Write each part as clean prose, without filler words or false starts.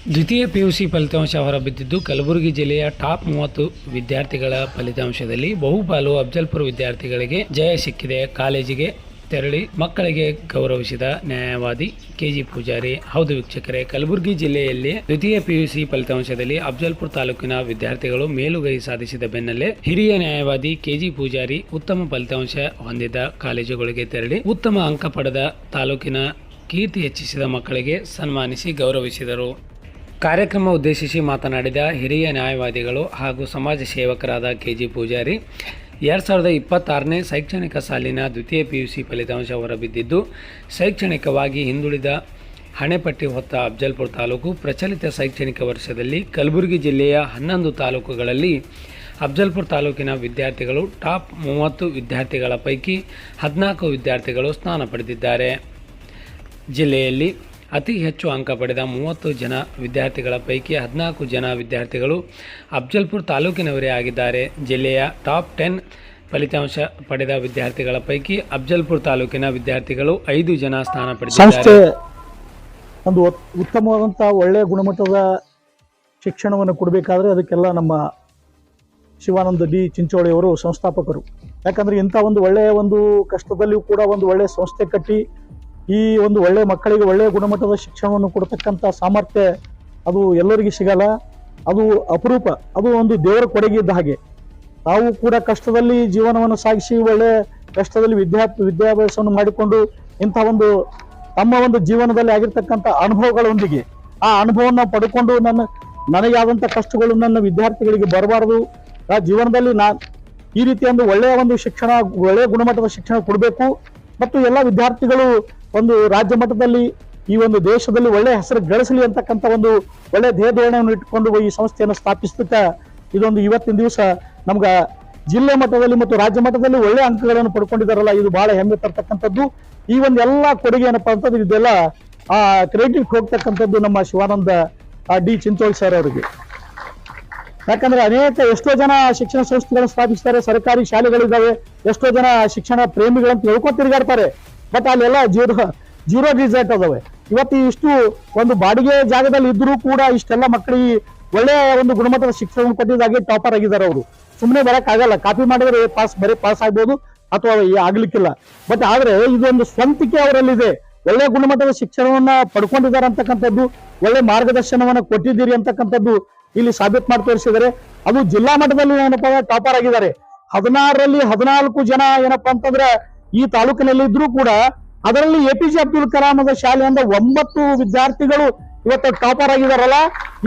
ದ್ವಿತೀಯ ಪಿಯುಸಿ ಫಲಿತಾಂಶ ಹೊರಬಿದ್ದಿದ್ದು ಕಲಬುರಗಿ ಜಿಲ್ಲೆಯ ಟಾಪ್ 30 ವಿದ್ಯಾರ್ಥಿಗಳ ಫಲಿತಾಂಶದಲ್ಲಿ ಬಹುಪಾಲು ಅಫ್ಜಲ್ಪುರ ವಿದ್ಯಾರ್ಥಿಗಳಿಗೆ ಜಯ ಸಿಕ್ಕಿದೆ. ಕಾಲೇಜಿಗೆ ತೆರಳಿ ಮಕ್ಕಳಿಗೆ ಗೌರವಿಸಿದ ನ್ಯಾಯವಾದಿ ಕೆಜಿ ಪೂಜಾರಿ. ಹೌದು ವೀಕ್ಷಕರೇ, ಕಲಬುರಗಿ ಜಿಲ್ಲೆಯಲ್ಲಿ ದ್ವಿತೀಯ ಪಿಯುಸಿ ಫಲಿತಾಂಶದಲ್ಲಿ ಅಫ್ಜಲ್ಪುರ ತಾಲೂಕಿನ ವಿದ್ಯಾರ್ಥಿಗಳು ಮೇಲುಗೈ ಸಾಧಿಸಿದ ಬೆನ್ನಲ್ಲೇ ಹಿರಿಯ ನ್ಯಾಯವಾದಿ ಕೆಜಿ ಪೂಜಾರಿ ಉತ್ತಮ ಫಲಿತಾಂಶ ಹೊಂದಿದ್ದ ಕಾಲೇಜುಗಳಿಗೆ ತೆರಳಿ ಉತ್ತಮ ಅಂಕ ಪಡೆದ ತಾಲೂಕಿನ ಕೀರ್ತಿ ಹೆಚ್ಚಿಸಿದ ಮಕ್ಕಳಿಗೆ ಸನ್ಮಾನಿಸಿ ಗೌರವಿಸಿದರು. ಕಾರ್ಯಕ್ರಮ ಉದ್ದೇಶಿಸಿ ಮಾತನಾಡಿದ ಹಿರಿಯ ನ್ಯಾಯವಾದಿಗಳು ಹಾಗೂ ಸಮಾಜ ಸೇವಕರಾದ ಕೆಜಿ ಪೂಜಾರಿ, 2026ನೇ ಶೈಕ್ಷಣಿಕ ಸಾಲಿನ ದ್ವಿತೀಯ ಪಿಯುಸಿ ಫಲಿತಾಂಶ ಹೊರಬಿದ್ದಿದ್ದು ಶೈಕ್ಷಣಿಕವಾಗಿ ಹಿಂದುಳಿದ ಹಣೆಪಟ್ಟಿ ಹೊತ್ತ ಅಫ್ಜಲ್ಪುರ ತಾಲೂಕು ಪ್ರಚಲಿತ ಶೈಕ್ಷಣಿಕ ವರ್ಷದಲ್ಲಿ ಕಲಬುರಗಿ ಜಿಲ್ಲೆಯ 11 ತಾಲೂಕುಗಳಲ್ಲಿ ಅಫ್ಜಲ್ಪುರ ತಾಲೂಕಿನ ವಿದ್ಯಾರ್ಥಿಗಳು ಟಾಪ್ 30 ವಿದ್ಯಾರ್ಥಿಗಳ ಪೈಕಿ 14 ವಿದ್ಯಾರ್ಥಿಗಳು ಸ್ಥಾನ ಪಡೆದಿದ್ದಾರೆ. ಜಿಲ್ಲೆಯಲ್ಲಿ ಅತಿ ಹೆಚ್ಚು ಅಂಕ ಪಡೆದ 30 ಜನ ವಿದ್ಯಾರ್ಥಿಗಳ ಪೈಕಿ 14 ಜನ ವಿದ್ಯಾರ್ಥಿಗಳು ಅಫ್ಜಲ್ಪುರ ತಾಲೂಕಿನವರೇ ಆಗಿದ್ದಾರೆ. ಜಿಲ್ಲೆಯ ಟಾಪ್ 10 ಫಲಿತಾಂಶ ಪಡೆದ ವಿದ್ಯಾರ್ಥಿಗಳ ಪೈಕಿ ಅಫ್ಜಲ್ಪುರ ತಾಲೂಕಿನ ವಿದ್ಯಾರ್ಥಿಗಳು 5 ಜನ ಸ್ಥಾನ ಪಡೆದಿದ್ದಾರೆ. ಒಂದು ಉತ್ತಮವಾದಂಥ ಒಳ್ಳೆಯ ಗುಣಮಟ್ಟದ ಶಿಕ್ಷಣವನ್ನು ಕೊಡಬೇಕಾದ್ರೆ ಅದಕ್ಕೆಲ್ಲ ನಮ್ಮ ಶಿವಾನಂದ ಡಿ ಚಿಂಚೋಳಿಯವರು ಸಂಸ್ಥಾಪಕರು. ಯಾಕಂದರೆ ಇಂಥ ಒಂದು ಒಳ್ಳೆಯ ಒಂದು ಕಷ್ಟದಲ್ಲಿಯೂ ಕೂಡ ಒಂದು ಒಳ್ಳೆಯ ಸಂಸ್ಥೆ ಕಟ್ಟಿ ಈ ಒಂದು ಒಳ್ಳೆಯ ಮಕ್ಕಳಿಗೆ ಒಳ್ಳೆಯ ಗುಣಮಟ್ಟದ ಶಿಕ್ಷಣವನ್ನು ಕೊಡ್ತಕ್ಕಂಥ ಸಾಮರ್ಥ್ಯ ಅದು ಎಲ್ಲರಿಗೂ ಸಿಗಲ್ಲ. ಅದು ಅಪರೂಪ, ಅದು ಒಂದು ದೇವರ ಕೊಡುಗೆ ಇದ್ದ ಹಾಗೆ. ತಾವು ಕೂಡ ಕಷ್ಟದಲ್ಲಿ ಜೀವನವನ್ನು ಸಾಗಿಸಿ ಒಳ್ಳೆಯ ಕಷ್ಟದಲ್ಲಿ ವಿದ್ಯಾಭ್ಯಾಸವನ್ನು ಮಾಡಿಕೊಂಡು ಇಂಥ ಒಂದು ತಮ್ಮ ಒಂದು ಜೀವನದಲ್ಲಿ ಆಗಿರ್ತಕ್ಕಂಥ ಅನುಭವಗಳೊಂದಿಗೆ ಆ ಅನುಭವವನ್ನು ಪಡ್ಕೊಂಡು ನನಗೆ ಆದಂಥ ಕಷ್ಟಗಳು ನನ್ನ ವಿದ್ಯಾರ್ಥಿಗಳಿಗೆ ಬರಬಾರ್ದು. ಆ ಜೀವನದಲ್ಲಿ ಈ ರೀತಿಯ ಒಂದು ಒಳ್ಳೆಯ ಒಂದು ಶಿಕ್ಷಣ, ಒಳ್ಳೆಯ ಗುಣಮಟ್ಟದ ಶಿಕ್ಷಣ ಕೊಡಬೇಕು ಮತ್ತು ಎಲ್ಲ ವಿದ್ಯಾರ್ಥಿಗಳು ಒಂದು ರಾಜ್ಯ ಮಟ್ಟದಲ್ಲಿ ಈ ಒಂದು ದೇಶದಲ್ಲಿ ಒಳ್ಳೆಯ ಹೆಸರು ಗಳಿಸಲಿ ಅಂತಕ್ಕಂಥ ಒಂದು ಒಳ್ಳೆಯ ಧ್ಯೇಯವನ್ನು ಇಟ್ಟುಕೊಂಡು ಈ ಸಂಸ್ಥೆಯನ್ನು ಸ್ಥಾಪಿಸುತ್ತಾ ಇದೊಂದು ಇವತ್ತಿನ ದಿವಸ ನಮ್ಗೆ ಜಿಲ್ಲೆ ಮಟ್ಟದಲ್ಲಿ ಮತ್ತು ರಾಜ್ಯ ಮಟ್ಟದಲ್ಲಿ ಒಳ್ಳೆಯ ಅಂಕಗಳನ್ನು ಪಡ್ಕೊಂಡಿದ್ದಾರಲ್ಲ, ಇದು ಬಹಳ ಹೆಮ್ಮೆ ತರ್ತಕ್ಕಂಥದ್ದು. ಈ ಒಂದು ಎಲ್ಲ ಕೊಡುಗೆ ಏನಪ್ಪಾ ಅಂತಂದ್ರೆ ಇದೆಲ್ಲ ಕ್ರೆಡಿಟ್ ಹೋಗ್ತಕ್ಕಂಥದ್ದು ನಮ್ಮ ಶಿವಾನಂದ ಡಿ ಚಿಂಚೋಳಿ ಸರ್ ಅವರಿಗೆ. ಯಾಕಂದ್ರೆ ಎಷ್ಟೋ ಜನ ಶಿಕ್ಷಣ ಸಂಸ್ಥೆಗಳನ್ನು ಸ್ಥಾಪಿಸ್ತಾರೆ, ಸರ್ಕಾರಿ ಶಾಲೆಗಳಿದ್ದಾವೆ, ಎಷ್ಟೋ ಜನ ಶಿಕ್ಷಣ ಪ್ರೇಮಿಗಳಂತ ಹೇಳ್ಕೊಂಡು ತಿರುಗಾಡ್ತಾರೆ. ಬಟ್ ಅಲ್ಲೆಲ್ಲ ಜೀರೋ ರಿಸಲ್ಟ್ ಅದಾವೆ. ಇವತ್ತು ಇಷ್ಟು ಒಂದು ಬಾಡಿಗೆ ಜಾಗದಲ್ಲಿ ಇದ್ರೂ ಕೂಡ ಇಷ್ಟೆಲ್ಲ ಮಕ್ಕಳಿಗೆ ಒಳ್ಳೆಯ ಒಂದು ಗುಣಮಟ್ಟದ ಶಿಕ್ಷಣ ಕೊಟ್ಟಿದ್ದಾಗೆ ಟಾಪರ್ ಆಗಿದ್ದಾರೆ. ಅವರು ಸುಮ್ಮನೆ ಬರಕ್ಕಾಗಲ್ಲ, ಕಾಪಿ ಮಾಡಿದ್ರೆ ಪಾಸ್ ಆಗ್ಬೋದು ಅಥವಾ ಆಗ್ಲಿಕ್ಕಿಲ್ಲ. ಬಟ್ ಆದ್ರೆ ಇದೊಂದು ಸ್ವಂತಿಕೆ ಅವರಲ್ಲಿದೆ. ಒಳ್ಳೆಯ ಗುಣಮಟ್ಟದ ಶಿಕ್ಷಣವನ್ನ ಪಡ್ಕೊಂಡಿದ್ದಾರೆ ಅಂತಕ್ಕಂಥದ್ದು, ಒಳ್ಳೆ ಮಾರ್ಗದರ್ಶನವನ್ನ ಕೊಟ್ಟಿದ್ದೀರಿ ಅಂತಕ್ಕಂಥದ್ದು ಇಲ್ಲಿ ಸಾಬೀತು ಮಾಡಿ ತೋರಿಸಿದ್ದಾರೆ. ಅದು ಜಿಲ್ಲಾ ಮಟ್ಟದಲ್ಲಿ ಏನಪ್ಪಾ ಟಾಪರ್ ಆಗಿದ್ದಾರೆ. 16ರಲ್ಲಿ 14 ಜನ ಏನಪ್ಪಾ ಅಂತಂದ್ರೆ ಈ ತಾಲೂಕಿನಲ್ಲಿ ಇದ್ರೂ ಕೂಡ ಅದರಲ್ಲಿ APJ ಅಬ್ದುಲ್ ಕಲಾಮದ ಶಾಲೆಯಿಂದ 9 ವಿದ್ಯಾರ್ಥಿಗಳು ಇವತ್ತು ಟಾಪರ್ ಆಗಿದಾರಲ್ಲ.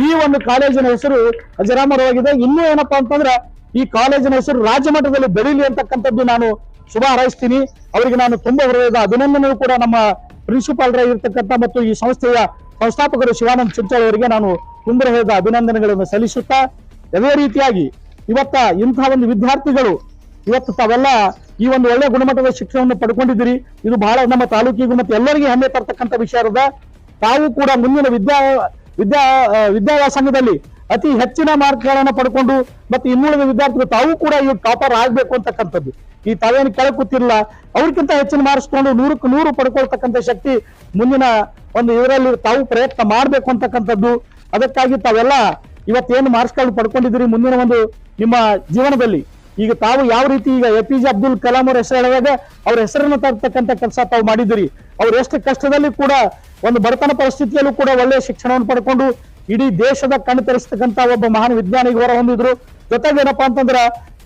ಈ ಒಂದು ಕಾಲೇಜಿನ ಹೆಸರು ಅಜರಾಮರವಾಗಿದೆ. ಇನ್ನೂ ಏನಪ್ಪಾ ಅಂತಂದ್ರೆ ಈ ಕಾಲೇಜಿನ ಹೆಸರು ರಾಜ್ಯ ಮಟ್ಟದಲ್ಲಿ ಬೆಳೀಲಿ ಅಂತಕ್ಕಂಥದ್ದು ನಾನು ಶುಭ ಹಾರೈಸ್ತೀನಿ. ಅವರಿಗೆ ನಾನು ತುಂಬಾ ಹೃದಯದ ಅಭಿನಂದನೆ ಕೂಡ ನಮ್ಮ ಪ್ರಿನ್ಸಿಪಾಲ್ರಾಗಿರ್ತಕ್ಕಂಥ ಮತ್ತು ಈ ಸಂಸ್ಥೆಯ ಸಂಸ್ಥಾಪಕರು ಶಿವಾನಂದ ಚಿಂಚೋಳಿ ಅವರಿಗೆ ನಾನು ತುಂಬ ಹೃದಯದ ಅಭಿನಂದನೆಗಳನ್ನು ಸಲ್ಲಿಸುತ್ತಾ, ಅದೇ ರೀತಿಯಾಗಿ ಇವತ್ತ ಇಂತಹ ಒಂದು ವಿದ್ಯಾರ್ಥಿಗಳು ಇವತ್ತು ತಾವೆಲ್ಲ ಈ ಒಂದು ಒಳ್ಳೆಯ ಗುಣಮಟ್ಟದ ಶಿಕ್ಷಣವನ್ನು ಪಡ್ಕೊಂಡಿದ್ದೀರಿ. ಇದು ಬಹಳ ನಮ್ಮ ತಾಲೂಕಿಗೂ ಮತ್ತು ಎಲ್ಲರಿಗೂ ಹೆಮ್ಮೆ ತರ್ತಕ್ಕಂಥ ವಿಷಯ ಇರದ. ತಾವು ಕೂಡ ಮುಂದಿನ ವಿದ್ಯಾವ್ಯಾಸಂಗದಲ್ಲಿ ಅತಿ ಹೆಚ್ಚಿನ ಮಾರ್ಕ್ಗಳನ್ನು ಪಡ್ಕೊಂಡು ಮತ್ತು ಇನ್ನುಳಿದ ವಿದ್ಯಾರ್ಥಿಗಳು ತಾವು ಕೂಡ ಈ ಟಾಪರ್ ಆಗ್ಬೇಕು ಅಂತಕ್ಕಂಥದ್ದು. ಈ ತಾವೇನು ಕೆಳಗೆ ಕೂತಿರಲ್ಲ, ಅವ್ರಿಗಿಂತ ಹೆಚ್ಚಿನ ಮಾರ್ಕ್ಸ್ ಕೊಂಡು 100ಕ್ಕೆ 100 ಪಡ್ಕೊಳ್ತಕ್ಕಂಥ ಶಕ್ತಿ ಮುಂದಿನ ಒಂದು ಇದರಲ್ಲಿ ತಾವು ಪ್ರಯತ್ನ ಮಾಡ್ಬೇಕು ಅಂತಕ್ಕಂಥದ್ದು. ಅದಕ್ಕಾಗಿ ತಾವೆಲ್ಲ ಇವತ್ತೇನು ಮಾರ್ಕ್ಸ್ಗಳನ್ನು ಪಡ್ಕೊಂಡಿದ್ದೀರಿ, ಮುಂದಿನ ಒಂದು ನಿಮ್ಮ ಜೀವನದಲ್ಲಿ ಈಗ ತಾವು ಯಾವ ರೀತಿ ಈಗ APJ ಅಬ್ದುಲ್ ಕಲಾಂ ಅವ್ರ ಹೆಸರು ಹೇಳುವಾಗ ಅವ್ರ ಹೆಸರನ್ನು ತರ್ತಕ್ಕಂಥ ಕೆಲಸ ತಾವು ಮಾಡಿದಿರಿ. ಅವ್ರು ಎಷ್ಟು ಕಷ್ಟದಲ್ಲಿ ಕೂಡ ಒಂದು ಬಡತನ ಪರಿಸ್ಥಿತಿಯಲ್ಲೂ ಕೂಡ ಒಳ್ಳೆಯ ಶಿಕ್ಷಣವನ್ನು ಪಡ್ಕೊಂಡು ಇಡೀ ದೇಶದ ಕಣ್ಣು ತರಿಸ್ತಕ್ಕಂಥ ಒಬ್ಬ ಮಹಾನ್ ವಿಜ್ಞಾನಿಗೆ ಹೊರ ಹೊಂದಿದ್ರು. ಜೊತೆಗೆ ಏನಪ್ಪಾ ಅಂತಂದ್ರ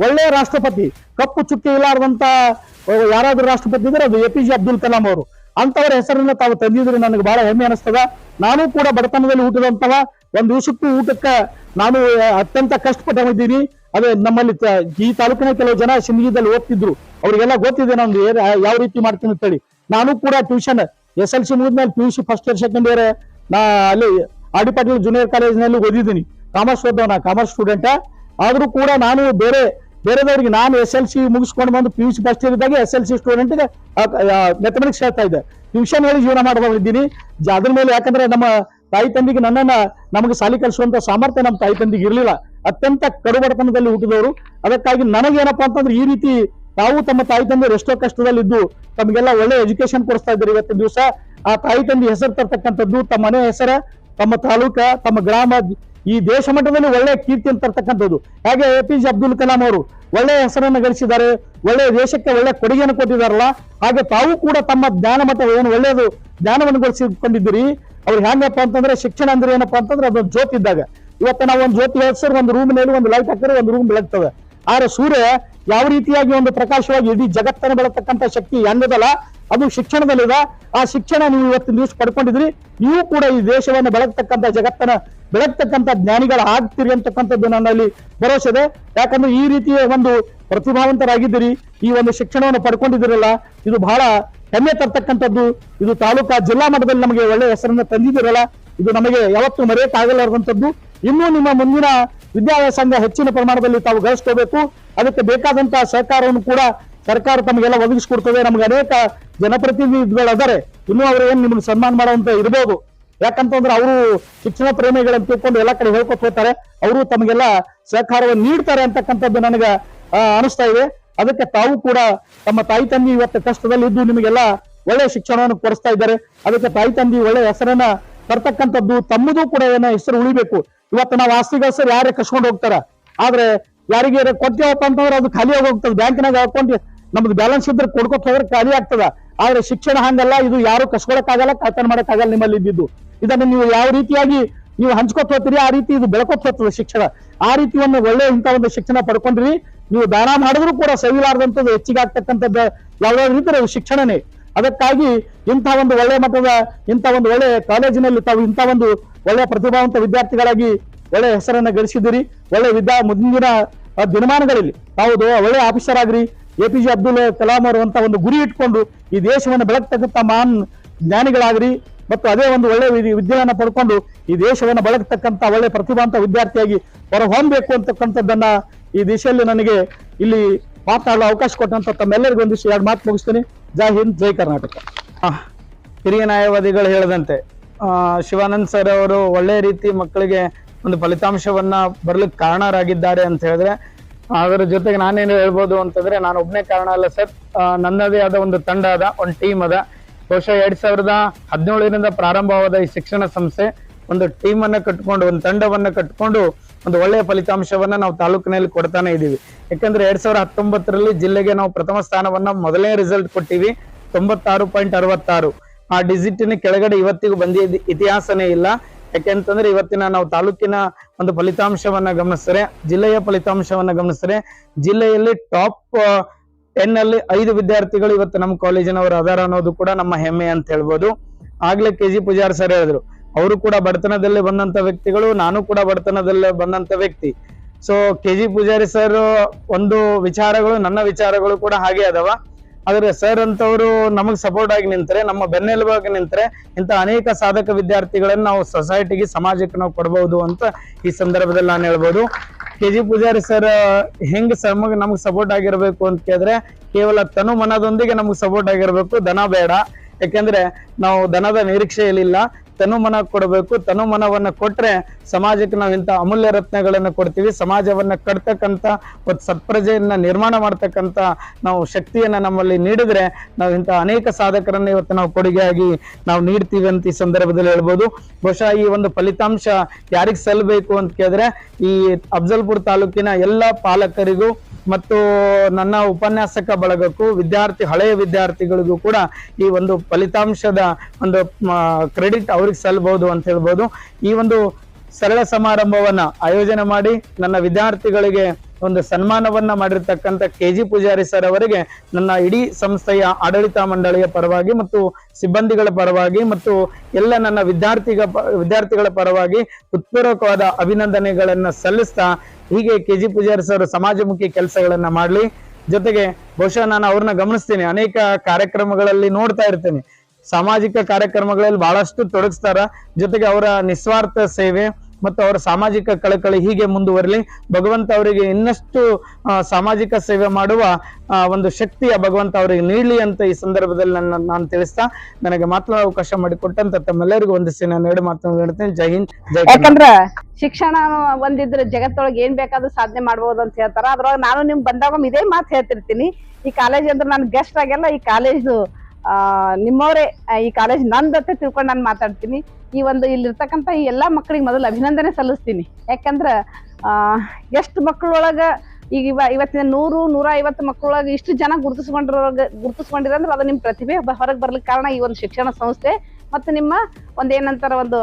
ಒಳ್ಳೆಯ ರಾಷ್ಟ್ರಪತಿ, ಕಪ್ಪು ಚುಕ್ಕಿ ಇಲ್ಲಾರ್ದಂತ ಯಾರಾದ್ರೂ ರಾಷ್ಟ್ರಪತಿ ಇದ್ರೆ ಅದು APJ ಅಬ್ದುಲ್ ಕಲಾಂ ಅವರು. ಅಂತವರ ಹೆಸರನ್ನ ತಾವು ತಂದಿದ್ರೆ ನನಗೆ ಬಹಳ ಹೆಮ್ಮೆ ಅನಿಸ್ತದ. ನಾನು ಕೂಡ ಬಡತನದಲ್ಲಿ ಹುಟ್ಟಿದಂತವ, ಒಂದು ದಿವಸಕ್ಕೂ ಊಟಕ್ಕೆ ನಾನು ಅತ್ಯಂತ ಕಷ್ಟಪಟ್ಟಿದ್ದೀನಿ. ಅದೇ ನಮ್ಮಲ್ಲಿ ಈ ತಾಲೂಕಿನ ಕೆಲವು ಜನ ಸಿಂದಗಿದಲ್ಲಿ ಓದ್ತಿದ್ರು, ಅವ್ರಿಗೆಲ್ಲ ಗೊತ್ತಿದೆ ನಾನು ಯಾವ ರೀತಿ ಮಾಡ್ತೀನಿ ಅಂತೇಳಿ. ನಾನು ಕೂಡ ಟ್ಯೂಷನ್ SLC ಮುಗಿದ್ಮೇಲೆ PUC first year second year ನಾ ಅಲ್ಲಿ RD ಪಾಟೀಲ್ ಜೂನಿಯರ್ ಕಾಲೇಜಿನಲ್ಲಿ ಓದಿದ್ದೀನಿ. ಕಾಮರ್ಸ್ ಓದೋಣ, ಕಾಮರ್ಸ್ ಸ್ಟೂಡೆಂಟ್. ಆದ್ರೂ ಕೂಡ ನಾನು ಬೇರೆದವ್ರಿಗೆ ನಾನು SLC ಮುಗಿಸ್ಕೊಂಡು ಬಂದು PUC ಫಸ್ಟ್ ಇಯರ್ ಇದ್ದಾಗ SLC ಸ್ಟೂಡೆಂಟ್ಗೆ ಮ್ಯಾಥಮೆಟಿಕ್ಸ್ ಹೇಳ್ತಾ ಇದ್ದೆ. ಟ್ಯೂಷನ್ ಹೇಳಿ ಜೀವನ ಮಾಡಬಾರಿದ್ದೀನಿ ಅದ್ರ ಮೇಲೆ. ಯಾಕಂದ್ರೆ ನಮ್ಮ ತಾಯಿ ತಂದಿಗೆ ನಮಗೆ ಸಾಲಿ ಕಲಿಸುವಂತ ಸಾಮರ್ಥ್ಯ ನಮ್ಮ ತಾಯಿ ತಂದಿಗೆ ಇರಲಿಲ್ಲ. ಅತ್ಯಂತ ಕಡು ಬಡತನದಲ್ಲಿ ಹುಟ್ಟಿದವರು. ಅದಕ್ಕಾಗಿ ನನಗೇನಪ್ಪಾ ಅಂತಂದ್ರೆ ಈ ರೀತಿ ತಾವು ತಮ್ಮ ತಾಯಿ ತಂದೆ ಎಷ್ಟೋ ಕಷ್ಟದಲ್ಲಿ ಇದ್ದು ತಮಗೆಲ್ಲ ಒಳ್ಳೆ ಎಜುಕೇಶನ್ ಕೊಡಿಸ್ತಾ ಇದ್ದಾರೆ ಇವತ್ತಿನ ದಿವಸ. ಆ ತಾಯಿ ತಂದೆ ಹೆಸರು ತರ್ತಕ್ಕಂಥದ್ದು, ತಮ್ಮ ಮನೆ ಹೆಸರ ತಮ್ಮ ತಾಲೂಕ, ತಮ್ಮ ಗ್ರಾಮ, ಈ ದೇಶ ಮಟ್ಟದಲ್ಲಿ ಒಳ್ಳೆಯ ಕೀರ್ತಿಯನ್ನು ತರ್ತಕ್ಕಂಥದ್ದು. ಹಾಗೆ APJ ಅಬ್ದುಲ್ ಕಲಾಂ ಅವರು ಒಳ್ಳೆಯ ಹೆಸರನ್ನು ಗಳಿಸಿದ್ದಾರೆ, ಒಳ್ಳೆಯ ದೇಶಕ್ಕೆ ಒಳ್ಳೆಯ ಕೊಡುಗೆಯನ್ನು ಕೊಟ್ಟಿದ್ದಾರಲ್ಲ, ಹಾಗೆ ತಾವು ಕೂಡ ತಮ್ಮ ಜ್ಞಾನ ಮಟ್ಟ ಏನು ಒಳ್ಳೆಯದು ಜ್ಞಾನವನ್ನು ಗಳಿಸಿಕೊಂಡಿದ್ದೀರಿ. ಅವ್ರು ಹೆಂಗಪ್ಪ ಅಂತಂದ್ರೆ ಶಿಕ್ಷಣ ಅಂದ್ರೆ ಏನಪ್ಪಾ ಅಂತಂದ್ರೆ ಅದೊಂದು ಜ್ಯೋತಿ ಇದ್ದಾಗ. ಇವತ್ತು ನಾವು ಒಂದು ಜ್ಯೋತಿ ಹಚ್ಚಿದ್ರೆ ಒಂದು ರೂಮಿನಲ್ಲಿ ಒಂದು ಲೈಟ್ ಹಾಕಿದ್ರೆ ಒಂದು ರೂಮ್ ಬೆಳಗ್ತದೆ. ಆದ್ರೆ ಸೂರ್ಯ ಯಾವ ರೀತಿಯಾಗಿ ಒಂದು ಪ್ರಕಾಶವಾಗಿ ಇಡೀ ಜಗತ್ತನ್ನು ಬೆಳತಕ್ಕಂಥ ಶಕ್ತಿ ಹೆಂಗದಲ್ಲ, ಅದು ಶಿಕ್ಷಣದಲ್ಲಿದೆ. ಆ ಶಿಕ್ಷಣ ನೀವು ಇವತ್ತಿನ ದಿವಸ ಪಡ್ಕೊಂಡಿದ್ರಿ, ನೀವು ಕೂಡ ಈ ದೇಶವನ್ನು ಬೆಳಗ್ತಕ್ಕಂಥ, ಜಗತ್ತನ್ನ ಬೆಳಗ್ತಕ್ಕಂಥ ಜ್ಞಾನಿಗಳ ಆಗ್ತೀರಿ ಅಂತಕ್ಕಂಥದ್ದು ನನ್ನಲ್ಲಿ ಭರವಸೆ ಇದೆ. ಯಾಕಂದ್ರೆ ಈ ರೀತಿಯ ಒಂದು ಪ್ರತಿಭಾವಂತರಾಗಿದ್ದೀರಿ, ಈ ಒಂದು ಶಿಕ್ಷಣವನ್ನು ಪಡ್ಕೊಂಡಿದ್ದೀರಲ್ಲ, ಇದು ಬಹಳ ಹೆಮ್ಮೆ ತರ್ತಕ್ಕಂಥದ್ದು. ಇದು ತಾಲೂಕಾ, ಜಿಲ್ಲಾ ಮಟ್ಟದಲ್ಲಿ ನಮಗೆ ಒಳ್ಳೆಯ ಹೆಸರನ್ನು ತಂದಿದ್ದೀರಲ್ಲ, ಇದು ನಮಗೆ ಯಾವತ್ತೂ ಮರೆಯಕ್ಕಾಗಲಾರದಂಥದ್ದು. ಇನ್ನೂ ನಿಮ್ಮ ಮುಂದಿನ ವಿದ್ಯಾವ್ಯಾಸಂಗ ಹೆಚ್ಚಿನ ಪ್ರಮಾಣದಲ್ಲಿ ತಾವು ಗಳಿಸ್ಕೋಬೇಕು. ಅದಕ್ಕೆ ಬೇಕಾದಂತಹ ಸಹಕಾರವನ್ನು ಕೂಡ ಸರ್ಕಾರ ತಮಗೆಲ್ಲ ಒದಗಿಸ್ಕೊಡ್ತದೆ. ನಮ್ಗೆ ಅನೇಕ ಜನಪ್ರತಿನಿಧಿಗಳು ಅದಾರೆ, ಇನ್ನೂ ಅವರು ಏನ್ ನಿಮ್ಗೆ ಸನ್ಮಾನ ಮಾಡುವಂತ ಇರ್ಬೋದು. ಯಾಕಂತಂದ್ರೆ ಅವರು ಶಿಕ್ಷಣ ಪ್ರೇಮಿಗಳನ್ನ ತಿಳ್ಕೊಂಡು ಎಲ್ಲ ಕಡೆ ಹೇಳ್ಕೊತ ಹೋಗ್ತಾರೆ, ಅವರು ತಮಗೆಲ್ಲ ಸಹಕಾರವನ್ನು ನೀಡ್ತಾರೆ ಅಂತಕ್ಕಂಥದ್ದು ನನಗೆ ಅನಿಸ್ತಾ ಇದೆ. ಅದಕ್ಕೆ ತಾವು ಕೂಡ ತಮ್ಮ ತಾಯಿ ತಂದೆ ಇವತ್ತು ಕಷ್ಟದಲ್ಲಿ ಇದ್ದು ನಿಮಗೆಲ್ಲ ಒಳ್ಳೆಯ ಶಿಕ್ಷಣವನ್ನು ಕೊಡಿಸ್ತಾ ಇದ್ದಾರೆ. ಅದಕ್ಕೆ ತಾಯಿ ತಂದೆ ಒಳ್ಳೆಯ ಹೆಸರನ್ನ ತರ್ತಕ್ಕಂಥದ್ದು, ತಮ್ಮದು ಕೂಡ ಏನೋ ಹೆಸರು ಉಳಿಬೇಕು. ಇವತ್ತು ನಾವು ಆಸ್ತಿಗಳ ಹೆಸರು ಯಾರೇ ಕಸ್ಕೊಂಡು ಹೋಗ್ತಾರ, ಆದ್ರೆ ಯಾರಿಗೆ ಕೊಟ್ಟೇವಪ್ಪ ಅಂತಂದ್ರೆ ಅದು ಖಾಲಿ ಆಗಿ ಹೋಗ್ತದೆ. ಬ್ಯಾಂಕಿನಾಗ ಅಕೌಂಟ್ ನಮ್ದು ಬ್ಯಾಲೆನ್ಸ್ ಇದ್ರೆ ಕೊಡ್ಕೊತ ಹೋದ್ರೆ ಖಾಲಿ ಆಗ್ತದ. ಆದ್ರೆ ಶಿಕ್ಷಣ ಹಂಗಲ್ಲ, ಇದು ಯಾರು ಕಸ್ಕೊಳಕ್ಕಾಗಲ್ಲ, ಕಳ್ತನ ಮಾಡಕ್ಕಾಗಲ್ಲ ನಿಮ್ಮಲ್ಲಿ ಇದ್ದಿದ್ದು. ಇದನ್ನು ನೀವು ಯಾವ ರೀತಿಯಾಗಿ ನೀವು ಹಂಚ್ಕೊತ ಹೋಗ್ತೀರಿ, ಆ ರೀತಿ ಇದು ಬೆಳ್ಕೊತ ಹೋಗ್ತದೆ ಶಿಕ್ಷಣ. ಆ ರೀತಿ ಒಂದು ಒಳ್ಳೆ ಇಂಥ ಒಂದು ಶಿಕ್ಷಣ ಪಡ್ಕೊಂಡ್ರಿ. ನೀವು ದಾನ ಮಾಡಿದ್ರು ಕೂಡ ಸವಿಲಾರ್ದಂಥದ್ದು ಹೆಚ್ಚಿಗೆ ಆಗ್ತಕ್ಕಂಥದ್ದು ಯಾವ್ದಾದ್ರು ಇದ್ರೆ ಅದು ಶಿಕ್ಷಣನೇ. ಅದಕ್ಕಾಗಿ ಇಂಥ ಒಂದು ಒಳ್ಳೆ ಮಟ್ಟದ, ಇಂಥ ಒಂದು ಒಳ್ಳೆ ಕಾಲೇಜಿನಲ್ಲಿ ತಾವು ಇಂಥ ಒಂದು ಒಳ್ಳೆಯ ಪ್ರತಿಭಾವಂತ ವಿದ್ಯಾರ್ಥಿಗಳಾಗಿ ಒಳ್ಳೆಯ ಹೆಸರನ್ನ ಗಳಿಸಿದ್ದೀರಿ. ಒಳ್ಳೆ ಮುಂದಿನ ದಿನಮಾನಗಳಲ್ಲಿ ತಾವು ಒಳ್ಳೆ ಆಫೀಸರ್ ಆಗ್ರಿ. APJ ಅಬ್ದುಲ್ ಕಲಾಂ ಅವರು ಅಂತ ಒಂದು ಗುರಿ ಇಟ್ಕೊಂಡು ಈ ದೇಶವನ್ನು ಬೆಳಗ್ತಕ್ಕಂಥ ಮಹಾನ್ ಜ್ಞಾನಿಗಳಾಗ್ರಿ. ಮತ್ತು ಅದೇ ಒಂದು ಒಳ್ಳೆ ವಿದ್ಯೆಯನ್ನು ಪಡ್ಕೊಂಡು ಈ ದೇಶವನ್ನು ಬೆಳಗ್ತಕ್ಕಂಥ ಒಳ್ಳೆ ಪ್ರತಿಭಾವಂತ ವಿದ್ಯಾರ್ಥಿಯಾಗಿ ಹೊರಹೊಮ್ಮಬೇಕು ಅಂತಕ್ಕಂಥದ್ದನ್ನ ಈ ದಿಶೆಯಲ್ಲಿ ನನಗೆ ಇಲ್ಲಿ ಮಾತನಾಡಲು ಅವಕಾಶ ಕೊಟ್ಟಂತ ತಮ್ಮೆಲ್ಲರಿಗೂ ಒಂದಿಷ್ಟು 2 ಮಾತು ಮುಗಿಸ್ತೀನಿ. ಜೈ ಹಿಂದ್, ಜೈ ಕರ್ನಾಟಕ. ಹಿರಿಯ ನ್ಯಾಯವಾದಿಗಳು ಹೇಳದಂತೆ ಶಿವಾನಂದ್ ಸರ್ ಅವರು ಒಳ್ಳೆ ರೀತಿ ಮಕ್ಕಳಿಗೆ ಒಂದು ಫಲಿತಾಂಶವನ್ನ ಬರ್ಲಿಕ್ಕೆ ಕಾರಣರಾಗಿದ್ದಾರೆ ಅಂತ ಹೇಳಿದ್ರೆ, ಅದರ ಜೊತೆಗೆ ನಾನೇನು ಹೇಳ್ಬೋದು ಅಂತಂದ್ರೆ, ನಾನು ಒಬ್ಬನೇ ಕಾರಣ ಅಲ್ಲ ಸರ್, ನನ್ನದೇ ಆದ ಒಂದು ತಂಡ ಅದ, ಒಂದು ಟೀಮ್ ಅದ. ಬಹುಶಃ 2017ರಿಂದ ಪ್ರಾರಂಭವಾದ ಈ ಶಿಕ್ಷಣ ಸಂಸ್ಥೆ ಒಂದು ಟೀಮ್ ಅನ್ನ ಕಟ್ಕೊಂಡು, ಒಂದು ತಂಡವನ್ನ ಕಟ್ಕೊಂಡು ಒಂದು ಒಳ್ಳೆಯ ಫಲಿತಾಂಶವನ್ನ ನಾವು ತಾಲೂಕಿನಲ್ಲಿ ಕೊಡ್ತಾನೆ ಇದೀವಿ. ಯಾಕಂದ್ರೆ 2019ರಲ್ಲಿ ಜಿಲ್ಲೆಗೆ ನಾವು ಪ್ರಥಮ ಸ್ಥಾನವನ್ನ ಮೊದಲನೇ ರಿಸಲ್ಟ್ ಕೊಟ್ಟಿವಿ, 96.66. ಆ ಡಿಜಿಟಿನ ಕೆಳಗಡೆ ಇವತ್ತಿಗೂ ಬಂದಿದ್ದ ಇತಿಹಾಸನೇ ಇಲ್ಲ. ಯಾಕೆಂತಂದ್ರೆ ಇವತ್ತಿನ ನಾವು ತಾಲೂಕಿನ ಒಂದು ಫಲಿತಾಂಶವನ್ನ ಗಮನಿಸಿದ್ರೆ, ಜಿಲ್ಲೆಯ ಫಲಿತಾಂಶವನ್ನ ಗಮನಿಸಿದ್ರೆ, ಜಿಲ್ಲೆಯಲ್ಲಿ ಟಾಪ್ 10 ಅಲ್ಲಿ 5 ವಿದ್ಯಾರ್ಥಿಗಳು ಇವತ್ತು ನಮ್ಮ ಕಾಲೇಜಿನವರು ಅದಾರ ಅನ್ನೋದು ಕೂಡ ನಮ್ಮ ಹೆಮ್ಮೆ ಅಂತ ಹೇಳ್ಬೋದು. ಆಗ್ಲೇ KG ಪೂಜಾರಿ ಸರ್ ಹೇಳಿದ್ರು, ಅವರು ಕೂಡ ಬಡತನದಲ್ಲೇ ಬಂದಂತ ವ್ಯಕ್ತಿಗಳು, ನಾನು ಕೂಡ ಬಡತನದಲ್ಲೇ ಬಂದಂತ ವ್ಯಕ್ತಿ. ಸೊ KG ಪೂಜಾರಿ ಸರ್ ಒಂದು ವಿಚಾರಗಳು, ನನ್ನ ವಿಚಾರಗಳು ಕೂಡ ಹಾಗೆ ಅದಾವ. ಆದ್ರೆ ಸರ್ ಅಂತವರು ನಮಗ್ ಸಪೋರ್ಟ್ ಆಗಿ ನಿಂತ್ರೆ, ನಮ್ಮ ಬೆನ್ನೆಲುಬಾಗಿ ನಿಂತ್ರೆ, ಇಂತ ಅನೇಕ ಸಾಧಕ ವಿದ್ಯಾರ್ಥಿಗಳನ್ನ ನಾವು ಸೊಸೈಟಿಗೆ, ಸಮಾಜಕ್ಕೆ ನಾವು ಕೊಡಬಹುದು ಅಂತ ಈ ಸಂದರ್ಭದಲ್ಲಿ ನಾನು ಹೇಳ್ಬೋದು. KG ಪೂಜಾರಿ ಸರ್ ಹೆಂಗ್ ನಮಗ್ ಸಪೋರ್ಟ್ ಆಗಿರ್ಬೇಕು ಅಂತ ಕೇಳಿದ್ರೆ, ಕೇವಲ ತನು ಮನದೊಂದಿಗೆ ನಮಗ್ ಸಪೋರ್ಟ್ ಆಗಿರ್ಬೇಕು, ದನ ಬೇಡ. ಯಾಕೆಂದ್ರೆ ನಾವು ದನದ ನಿರೀಕ್ಷೆಯಲ್ಲಿಲ್ಲ, ತನು ಮನ ಕೊಡಬೇಕು. ತನು ಮನವನ್ನ ಕೊಟ್ರೆ ಸಮಾಜಕ್ಕೆ ನಾವು ಇಂಥ ಅಮೂಲ್ಯ ರತ್ನಗಳನ್ನ ಕೊಡ್ತೀವಿ. ಸಮಾಜವನ್ನ ಕಟ್ತಕ್ಕಂಥ ಒಂದು ಸತ್ಪ್ರಜೆಯನ್ನ ನಿರ್ಮಾಣ ಮಾಡ್ತಕ್ಕಂಥ ನಾವು ಶಕ್ತಿಯನ್ನ ನಮ್ಮಲ್ಲಿ ನೀಡಿದ್ರೆ, ನಾವು ಇಂಥ ಅನೇಕ ಸಾಧಕರನ್ನ ಇವತ್ತು ನಾವು ಕೊಡುಗೆಯಾಗಿ ನಾವು ನೀಡ್ತೀವಿ ಅಂತ ಈ ಸಂದರ್ಭದಲ್ಲಿ ಹೇಳ್ಬೋದು. ಬಹುಶಃ ಈ ಒಂದು ಫಲಿತಾಂಶ ಯಾರಿಗೆ ಸಲ್ಲಬೇಕು ಅಂತ ಕೇಳಿದ್ರೆ, ಈ ಅಫ್ಜಲ್ಪುರ ತಾಲೂಕಿನ ಎಲ್ಲ ಪಾಲಕರಿಗೂ ಮತ್ತು ನನ್ನ ಉಪನ್ಯಾಸಕ ಬಳಗಕ್ಕೂ, ಹಳೆಯ ವಿದ್ಯಾರ್ಥಿಗಳಿಗೂ ಕೂಡ ಈ ಒಂದು ಫಲಿತಾಂಶದ ಒಂದು ಕ್ರೆಡಿಟ್ ಅವ್ರಿಗೆ ಸಲ್ಲಬಹುದು ಅಂತ ಹೇಳ್ಬೋದು. ಈ ಒಂದು ಸರಳ ಸಮಾರಂಭವನ್ನ ಆಯೋಜನೆ ಮಾಡಿ ನನ್ನ ವಿದ್ಯಾರ್ಥಿಗಳಿಗೆ ಒಂದು ಸನ್ಮಾನವನ್ನ ಮಾಡಿರ್ತಕ್ಕಂಥ KG ಪೂಜಾರಿ ಸರ್ ಅವರಿಗೆ ನನ್ನ ಇಡೀ ಸಂಸ್ಥೆಯ ಆಡಳಿತ ಮಂಡಳಿಯ ಪರವಾಗಿ ಮತ್ತು ಸಿಬ್ಬಂದಿಗಳ ಪರವಾಗಿ ಮತ್ತು ಎಲ್ಲ ನನ್ನ ವಿದ್ಯಾರ್ಥಿಗಳ ಪರವಾಗಿ ಹೃತ್ಪೂರ್ವಕವಾದ ಅಭಿನಂದನೆಗಳನ್ನ ಸಲ್ಲಿಸ್ತಾ, ಹೀಗೆ KG ಪೂಜಾರಿ ಸರ್ ಸಮಾಜಮುಖಿ ಕೆಲಸಗಳನ್ನ ಮಾಡ್ಲಿ. ಜೊತೆಗೆ ಬಹುಶಃ ನಾನು ಅವ್ರನ್ನ ಗಮನಿಸ್ತೀನಿ, ಅನೇಕ ಕಾರ್ಯಕ್ರಮಗಳಲ್ಲಿ ನೋಡ್ತಾ ಇರ್ತೇನೆ, ಸಾಮಾಜಿಕ ಕಾರ್ಯಕ್ರಮಗಳಲ್ಲಿ ಬಹಳಷ್ಟು ತೊಡಗಿಸ್ತಾರ. ಜೊತೆಗೆ ಅವರ ನಿಸ್ವಾರ್ಥ ಸೇವೆ ಮತ್ತು ಅವರ ಸಾಮಾಜಿಕ ಕಳಕಳಿ ಹೀಗೆ ಮುಂದುವರಲಿ. ಭಗವಂತ ಅವರಿಗೆ ಇನ್ನಷ್ಟು ಸಾಮಾಜಿಕ ಸೇವೆ ಮಾಡುವ ಒಂದು ಶಕ್ತಿಯ ಭಗವಂತ ಅವರಿಗೆ ನೀಡಲಿ ಅಂತ ಈ ಸಂದರ್ಭದಲ್ಲಿ ನಾನು ತಿಳಿಸ್ತಾ, ನನಗೆ ಮಾತನಾಡ ಅವಕಾಶ ಮಾಡಿಕೊಟ್ಟಂತ ತಮ್ಮೆಲ್ಲರಿಗೂ ಒಂದಿಸಿ ನಾನು 2 ಮಾತನ್ನು ಹೇಳ್ತೇನೆ. ಜೈ ಹಿಂದ್, ಜೈ. ಯಾಕಂದ್ರ ಶಿಕ್ಷಣ ಒಂದಿದ್ರೆ ಜಗತ್ತೊಳಗೆ ಏನ್ ಬೇಕಾದ್ರೂ ಸಾಧನೆ ಮಾಡ್ಬೋದು ಅಂತ ಹೇಳ್ತಾರ. ಅದ್ರೊಳಗೆ ನಾನು ನಿಮ್ ಬಂದಾಗ ಇದೇ ಮಾತು ಹೇಳ್ತಿರ್ತೀನಿ, ಈ ಕಾಲೇಜ್ ಅಂದ್ರೆ ನಾನು ಗೆಸ್ಟ್ ಆಗೆಲ್ಲ ಈ ಕಾಲೇಜ್ ನಿಮ್ಮವರೇ, ಈ ಕಾಲೇಜ್ ನಂದತ್ತೆ ತಿಳ್ಕೊಂಡು ನಾನು ಮಾತಾಡ್ತೀನಿ. ಈ ಒಂದು ಇಲ್ಲಿರ್ತಕ್ಕಂಥ ಈ ಎಲ್ಲ ಮಕ್ಕಳಿಗೆ ಮೊದಲು ಅಭಿನಂದನೆ ಸಲ್ಲಿಸ್ತೀನಿ. ಯಾಕಂದ್ರೆ ಎಷ್ಟು ಮಕ್ಕಳೊಳಗ ಈಗ ಇವತ್ತಿನ 100-150 ಮಕ್ಕಳೊಳಗೆ ಇಷ್ಟು ಜನ ಗುರುತಿಸ್ಕೊಂಡಿರಂದ್ರೆ ಅದು ನಿಮ್ಮ ಪ್ರತಿಭೆ ಹೊರಗೆ ಬರ್ಲಿಕ್ಕೆ ಕಾರಣ ಈ ಒಂದು ಶಿಕ್ಷಣ ಸಂಸ್ಥೆ ಮತ್ತು ನಿಮ್ಮ ಒಂದೇನಂತಾರ ಒಂದು